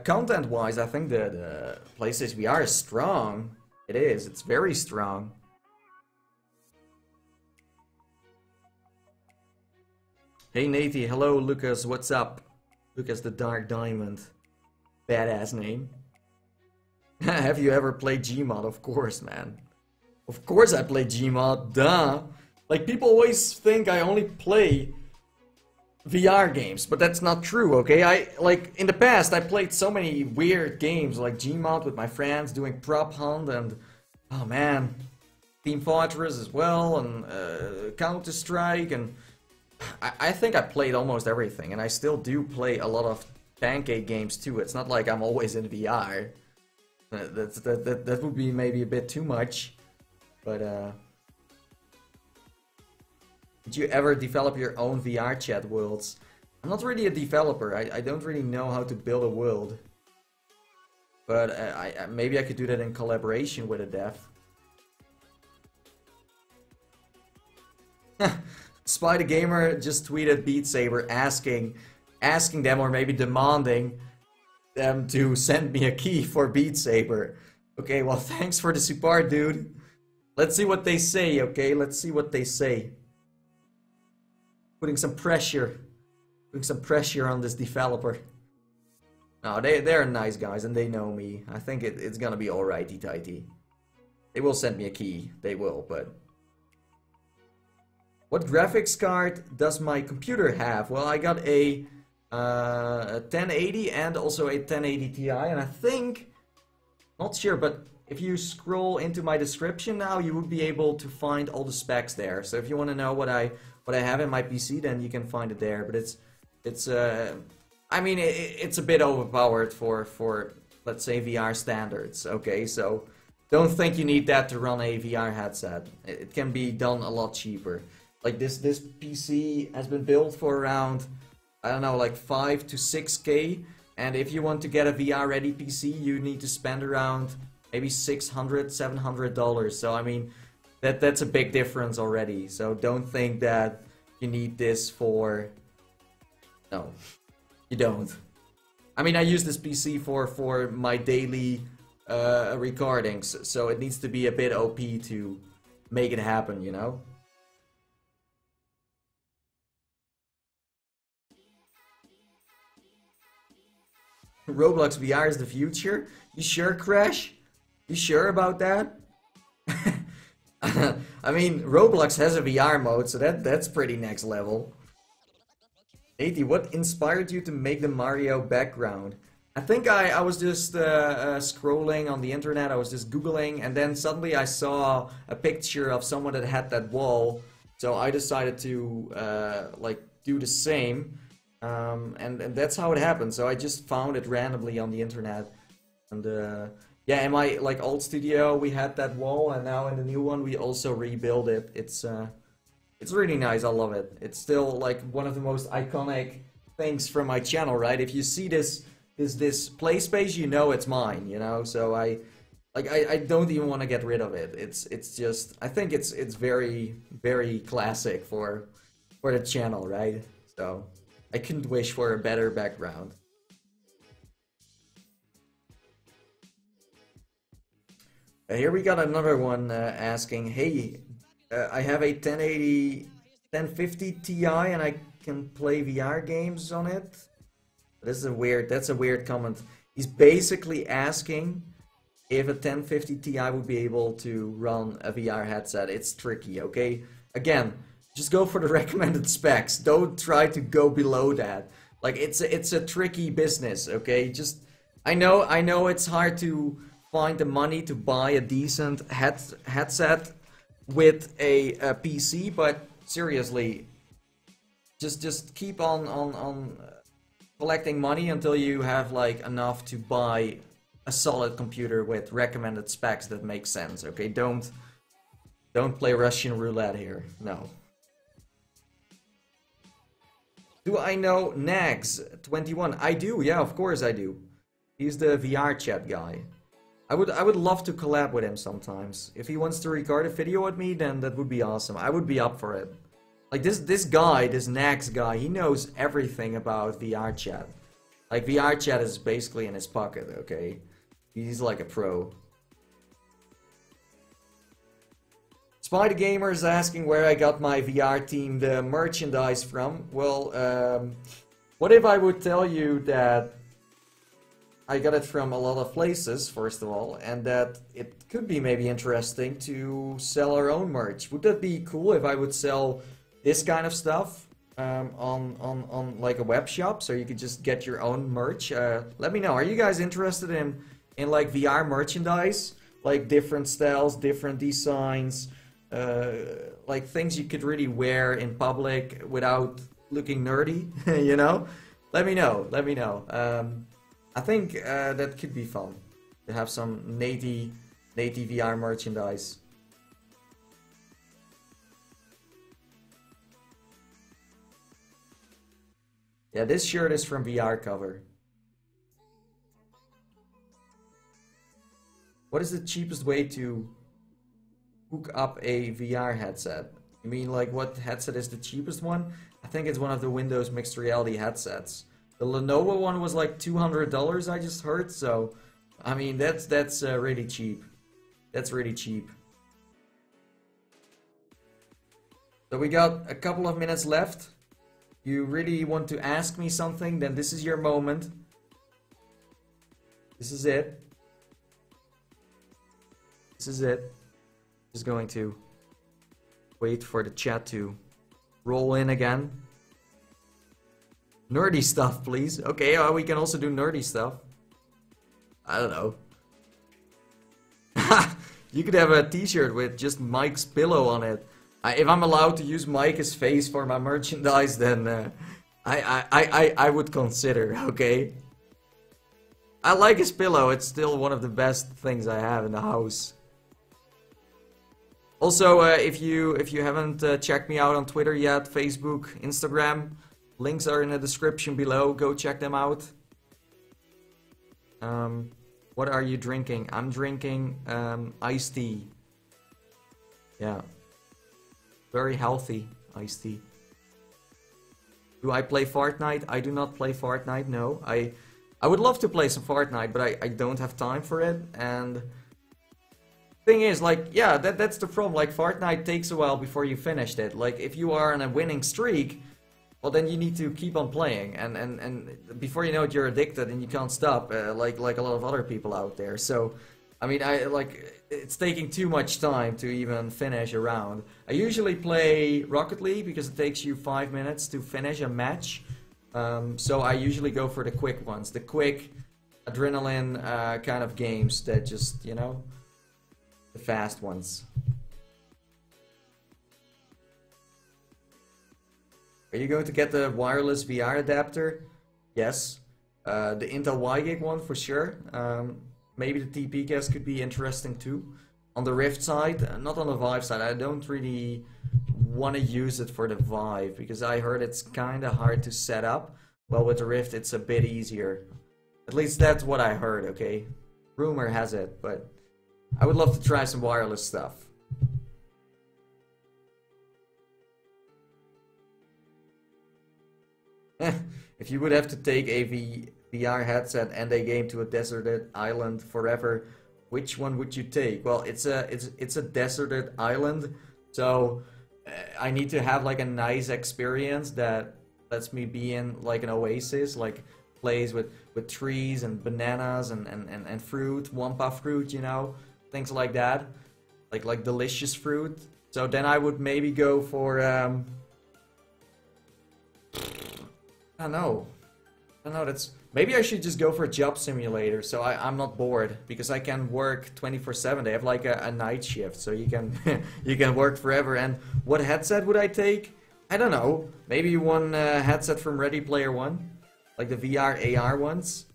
content-wise, I think the PlayStation VR is strong. It is. It's very strong. Hey, Nathie. Hello, Lucas. What's up? Lucas the Dark Diamond. Badass name. Have you ever played Gmod? Of course, man. Of course I play Gmod. Duh. Like, people always think I only play VR games, but that's not true, okay? Like, in the past, I played so many weird games, like Gmod with my friends, doing prop hunt, and, oh man, Team Fortress as well, and Counter-Strike, and I think I played almost everything, and I still do play a lot of pancake games too. It's not like I'm always in VR. That would be maybe a bit too much, but did you ever develop your own VR chat worlds? I'm not really a developer. I don't really know how to build a world. But maybe I could do that in collaboration with a dev. Spider Gamer just tweeted Beat Saber asking them, or maybe demanding them to send me a key for Beat Saber. Okay, well, thanks for the support, dude. Let's see what they say, okay? Let's see what they say. Putting some pressure on this developer. No, they're nice guys and they know me. I think it's gonna be alrighty tighty. They will send me a key, they will, but... What graphics card does my computer have? Well, I got a 1080 and also a 1080 Ti, and I think... Not sure, but if you scroll into my description now, you would be able to find all the specs there. So if you want to know what I have in my PC, then you can find it there. But it's I mean, it's a bit overpowered for let's say VR standards. Okay, so don't think you need that to run a VR headset. It can be done a lot cheaper. Like this PC has been built for around, I don't know, like 5 to 6K. And if you want to get a VR ready PC, you need to spend around maybe $600, $700. So I mean, that's a big difference already. So don't think that you need this for... No, you don't. I mean, I use this PC for my daily recordings, so it needs to be a bit OP to make it happen, you know? Roblox VR is the future? You sure, Crash? You sure about that? I mean, Roblox has a VR mode, so that's pretty next level. Nathie, what inspired you to make the Mario background? I think I was just scrolling on the internet, I was just Googling, and then suddenly I saw a picture of someone that had that wall, so I decided to like do the same. And that's how it happened. So I just found it randomly on the internet, and yeah, in my like old studio we had that wall, and now in the new one we also rebuild it. It's really nice. I love it. It's still like one of the most iconic things from my channel, right? If you see this play space, you know it's mine, you know. So I don't even want to get rid of it. It's just, I think it's very, very classic for the channel, right? So I couldn't wish for a better background. Here we got another one asking, hey, I have a 1050 Ti and I can play VR games on it. That's a weird comment. He's basically asking if a 1050 Ti would be able to run a VR headset. It's tricky, okay? Again, just go for the recommended specs. Don't try to go below that. Like, it's a tricky business, okay? Just, I know it's hard to find the money to buy a decent headset with a PC, but seriously, just keep on collecting money until you have like enough to buy a solid computer with recommended specs that make sense, okay? Don't play Russian roulette here. No. Do I know Nags21? I do, yeah, of course I do. He's the VR chat guy. I would love to collab with him sometimes. If he wants to record a video with me, then that would be awesome. I would be up for it. Like this guy, this Nags guy, he knows everything about VR chat. Like VR chat is basically in his pocket, okay? He's like a pro. Spider Gamer is asking where I got my VR team the merchandise from. Well, what if I would tell you that I got it from a lot of places, first of all, and that it could be maybe interesting to sell our own merch. Would that be cool if I would sell this kind of stuff on like a web shop, so you could just get your own merch? Let me know. Are you guys interested in like VR merchandise, like different styles, different designs, like things you could really wear in public without looking nerdy? You know? Let me know. Let me know. I think that could be fun to have some Nathie VR merchandise. Yeah, this shirt is from VR Cover. What is the cheapest way to hook up a VR headset? You mean like what headset is the cheapest one? I think it's one of the Windows mixed reality headsets. The Lenovo one was like $200, I just heard, so I mean that's really cheap. That's really cheap. So we got a couple of minutes left. You really want to ask me something, then this is your moment. This is it. This is it. Just going to wait for the chat to roll in again. Nerdy stuff, please. Okay, we can also do nerdy stuff. I don't know. You could have a t-shirt with just Mike's pillow on it. If I'm allowed to use Mike's face for my merchandise, then I would consider, okay? I like his pillow. It's still one of the best things I have in the house. Also, if you haven't checked me out on Twitter yet, Facebook, Instagram, links are in the description below. Go check them out. What are you drinking? I'm drinking iced tea. Yeah. Very healthy iced tea. Do I play Fortnite? I do not play Fortnite, no. I would love to play some Fortnite, but I don't have time for it. And thing is, like, yeah, that's the problem. Like, Fortnite takes a while before you finished it. Like, if you are on a winning streak, well, then you need to keep on playing, and before you know it, you're addicted and you can't stop, like a lot of other people out there. So, I mean, it's taking too much time to even finish a round. I usually play Rocket League because it takes you 5 minutes to finish a match. So I usually go for the quick ones, the quick adrenaline kind of games that just, you know, the fast ones. Are you going to get the wireless VR adapter? Yes. The Intel Y-Gig one for sure. Maybe the TP case could be interesting too. On the Rift side, not on the Vive side. I don't really want to use it for the Vive because I heard it's kind of hard to set up. Well, with the Rift it's a bit easier. At least that's what I heard, okay? Rumor has it, but I would love to try some wireless stuff. If you would have to take a VR headset and a game to a deserted island forever, which one would you take? Well, it's a deserted island, so I need to have like a nice experience that lets me be in like an oasis, like place with trees and bananas and fruit, wampa fruit, you know, things like that, like delicious fruit. So then I would maybe go for I don't know. That's maybe I should just go for a job simulator so I'm not bored because I can work 24/7. They have like a night shift, so you can you can work forever. And what headset would I take? I don't know. Maybe one headset from Ready Player One, like the VR AR ones.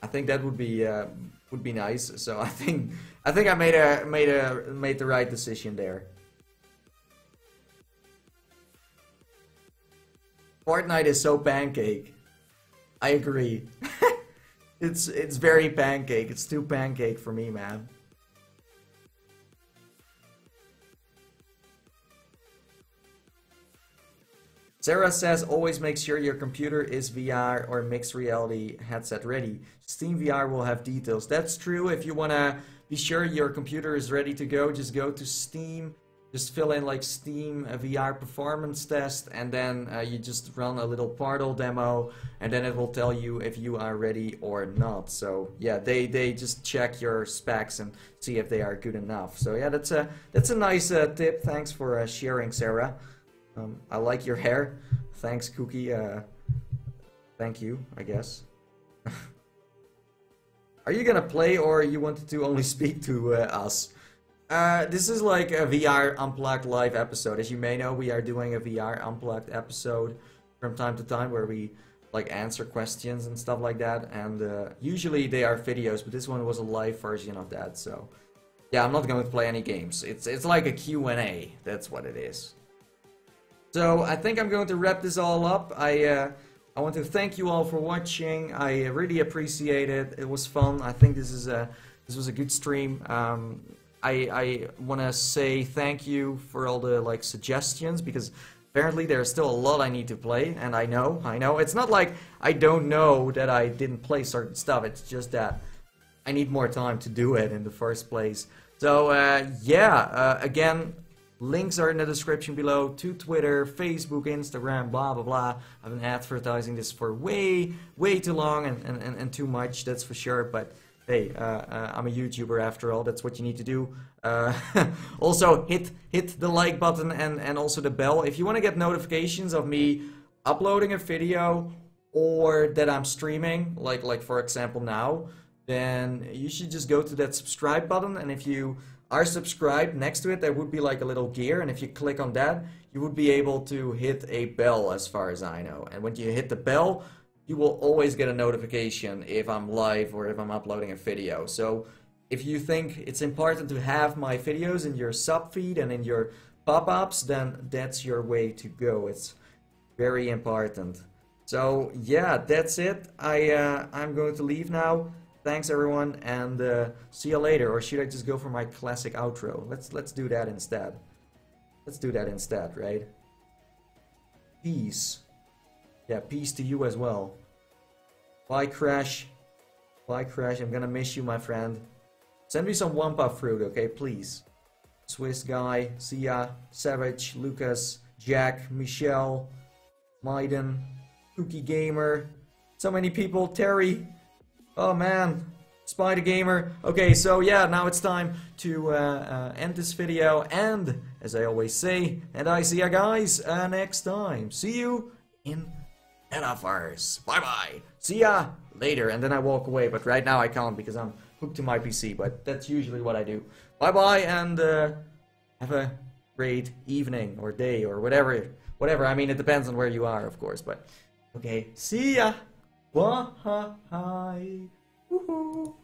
I think that would be nice. So I think I made the right decision there. Fortnite is so pancake. I agree. It's very pancake. It's too pancake for me, man. Sarah says, always make sure your computer is VR or mixed reality headset ready. Steam VR will have details. That's true. If you want to be sure your computer is ready to go, just go to Steam. Just fill in like Steam VR performance test, and then you just run a little Portal demo, and then it will tell you if you are ready or not. So yeah, they just check your specs and see if they are good enough. So yeah, that's a nice tip. Thanks for sharing, Sarah. I like your hair. Thanks, Cookie. Thank you, I guess. Are you gonna play, or you wanted to only speak to us? This is like a VR Unplugged live episode. As you may know, we are doing a VR Unplugged episode from time to time where we like answer questions and stuff like that. And usually they are videos, but this one was a live version of that. So yeah, I'm not going to play any games. It's like a Q&A. That's what it is. So I think I'm going to wrap this all up. I want to thank you all for watching. I really appreciate it. It was fun. I think this was a good stream. I want to say thank you for all the like suggestions, because apparently there's still a lot I need to play, and I know. It's not like I don't know that I didn't play certain stuff, it's just that I need more time to do it in the first place. So, again, links are in the description below to Twitter, Facebook, Instagram, blah, blah, blah. I've been advertising this for way too long and too much, that's for sure, but hey, I'm a YouTuber after all, that's what you need to do. Also, hit the like button and also the bell if you want to get notifications of me uploading a video or that I'm streaming, like for example now. Then you should just go to that subscribe button, and if you are subscribed, next to it there would be like a little gear, and if you click on that you would be able to hit a bell, as far as I know. And when you hit the bell, you will always get a notification if I'm live or if I'm uploading a video. So if you think it's important to have my videos in your sub feed and in your pop-ups, then that's your way to go. It's very important. So yeah, that's it. I'm going to leave now. Thanks everyone, and see you later. Or should I just go for my classic outro? Let's do that instead. Let's do that instead, right? Peace. Yeah, peace to you as well. Bye, Crash. Bye, Crash. I'm gonna miss you, my friend. Send me some Wampa fruit, okay, please. Swiss guy, Sia, Savage, Lucas, Jack, Michelle, Maiden, Cookie Gamer. So many people. Terry. Oh man, Spider Gamer. Okay, so yeah, now it's time to end this video, and as I always say, and I see you guys next time. See you in Metaverse. Bye bye. See ya later, and then I walk away, but right now I can't because I'm hooked to my PC, but that's usually what I do. Bye bye, and have a great evening or day or whatever. I mean, it depends on where you are, of course, but okay, see ya. Bye. Woohoo.